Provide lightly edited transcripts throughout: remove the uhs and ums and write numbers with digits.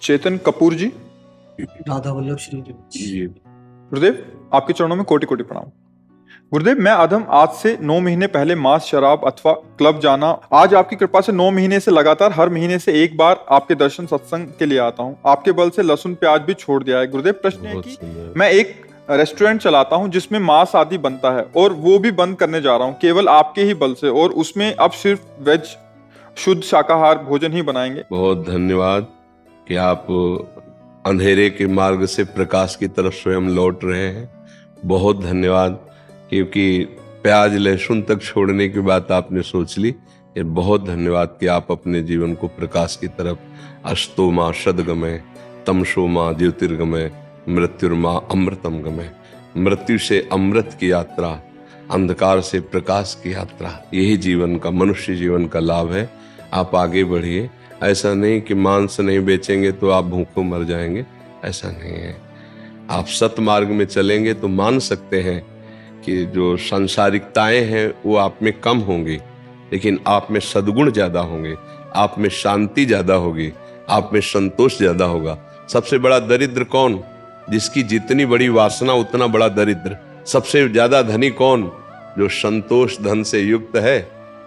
चेतन कपूर जी। राधा वल्लभ श्री जी। गुरुदेव, आपके चरणों में कोटि कोटि प्रणाम। गुरुदेव, मैं अधम आज से 9 महीने पहले मांस, शराब अथवा क्लब जाना, आज आपकी कृपा से 9 महीने से लगातार हर महीने से एक बार आपके दर्शन सत्संग के लिए आता हूँ। आपके बल से लहसुन प्याज भी छोड़ दिया है। गुरुदेव, प्रश्न है कि मैं एक रेस्टोरेंट चलाता हूँ जिसमें मांस आदि बनता है और वो भी बंद करने जा रहा हूँ केवल आपके ही बल से, और उसमें अब सिर्फ वेज शुद्ध शाकाहार भोजन ही बनाएंगे। बहुत धन्यवाद कि आप अंधेरे के मार्ग से प्रकाश की तरफ स्वयं लौट रहे हैं। बहुत धन्यवाद, क्योंकि प्याज लहसुन तक छोड़ने की बात आपने सोच ली। ये बहुत धन्यवाद कि आप अपने जीवन को प्रकाश की तरफ, अस्तो माँ सदगमय, तमसो माँ ज्योतिर्गमय, मृत्युर्मा अमृतम गमय। मृत्यु से अमृत की यात्रा, अंधकार से प्रकाश की यात्रा, यही जीवन का, मनुष्य जीवन का लाभ है। आप आगे बढ़िए। ऐसा नहीं कि मांस नहीं बेचेंगे तो आप भूखों मर जाएंगे, ऐसा नहीं है। आप सतमार्ग में चलेंगे तो मान सकते हैं कि जो सांसारिकताएं हैं वो आप में कम होंगी, लेकिन आप में सद्गुण ज्यादा होंगे, आप में शांति ज्यादा होगी, आप में संतोष ज्यादा होगा। सबसे बड़ा दरिद्र कौन? जिसकी जितनी बड़ी वासना उतना बड़ा दरिद्र। सबसे ज्यादा धनी कौन? जो संतोष धन से युक्त है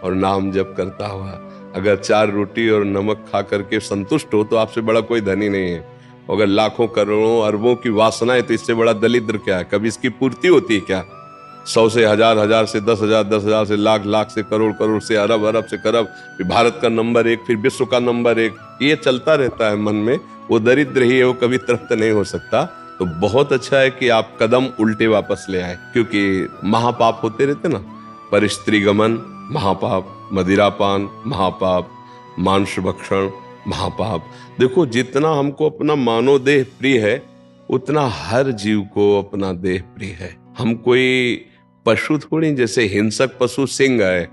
और नाम जप करता हुआ। अगर 4 रोटी और नमक खा करके संतुष्ट हो तो आपसे बड़ा कोई धनी नहीं है। अगर लाखों करोड़ों अरबों की वासना है तो इससे बड़ा दरिद्र क्या है? कभी इसकी पूर्ति होती है क्या? 100 से हजार, हजार से 10,000, 10,000 से लाख, लाख से करोड़, करोड़ से अरब, अरब से खरब, फिर भारत का नंबर 1, फिर विश्व का नंबर 1, ये चलता रहता है मन में। वो दरिद्र ही है, वो कभी तृप्त नहीं हो सकता। तो बहुत अच्छा है कि आप कदम उल्टे वापस ले आए, क्योंकि महापाप होते रहते ना। पर स्त्री गमन महापाप, मदिरापान महापाप, मांस भक्षण महापाप। देखो, जितना हमको अपना मानव देह प्रिय है उतना हर जीव को अपना देह प्रिय है। हम कोई पशु थोड़ी, जैसे हिंसक पशु सिंह है,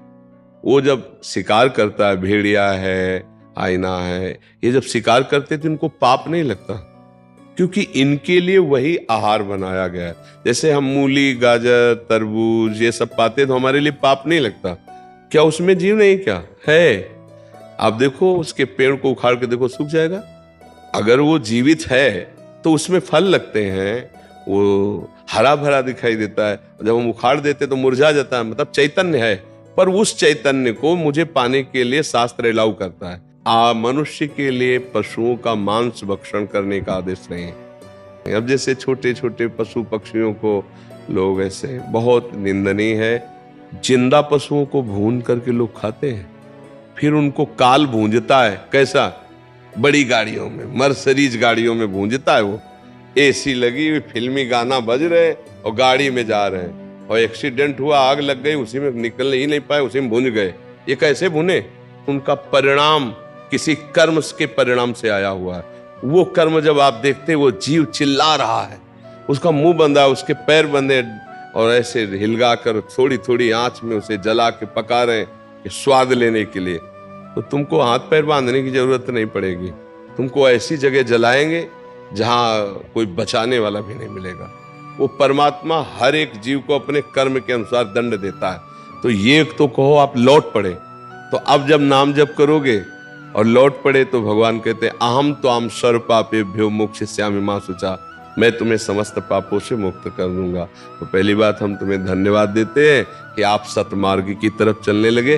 वो जब शिकार करता है, भेड़िया है, आईना है, ये जब शिकार करते तो इनको पाप नहीं लगता, क्योंकि इनके लिए वही आहार बनाया गया है। जैसे हम मूली, गाजर, तरबूज ये सब पाते तो हमारे लिए पाप नहीं लगता। क्या उसमें जीव नहीं क्या है? आप देखो, उसके पेड़ को उखाड़ के देखो, सूख जाएगा। अगर वो जीवित है तो उसमें फल लगते हैं, वो हरा भरा दिखाई देता है। जब हम उखाड़ देते तो मुरझा जाता है, मतलब चैतन्य है। पर उस चैतन्य को मुझे पाने के लिए शास्त्र अलाउ करता है। मनुष्य के लिए पशुओं का मांस भक्षण करने का आदेश नहीं है। अब जैसे छोटे छोटे पशु पक्षियों को लोग ऐसे, बहुत निंदनीय है। जिंदा पशुओं को भून करके लोग खाते हैं, फिर उनको काल भूंजता है। कैसा? बड़ी गाड़ियों में, मर्सिडीज गाड़ियों में भूंजता है। वो एसी लगी हुई, फिल्मी गाना बज रहे और गाड़ी में जा रहे हैं, और एक्सीडेंट हुआ, आग लग गई, उसी में निकल ही नहीं पाए, उसी में भूंज गए। ये कैसे भुने? उनका परिणाम किसी कर्म के परिणाम से आया हुआ है। वो कर्म जब आप देखते, वो जीव चिल्ला रहा है, उसका मुंह बंधा, उसके पैर बंधे, और ऐसे हिलगा कर थोड़ी थोड़ी आंच में उसे जला के पका रहे हैं स्वाद लेने के लिए। तो तुमको हाथ पैर बांधने की जरूरत नहीं पड़ेगी। तुमको ऐसी जगह जलाएंगे जहां कोई बचाने वाला भी नहीं मिलेगा। वो परमात्मा हर एक जीव को अपने कर्म के अनुसार दंड देता है। तो ये तो कहो आप लौट पड़े, तो अब जब नाम जप करोगे और लौट पड़े तो भगवान कहते हैं, अहम तो आम सर्व पापेभ्यो मोक्षयिष्यामि मा शुचा, मैं तुम्हें समस्त पापों से मुक्त कर दूंगा। तो पहली बात, हम तुम्हें धन्यवाद देते हैं कि आप सतमार्ग की तरफ चलने लगे।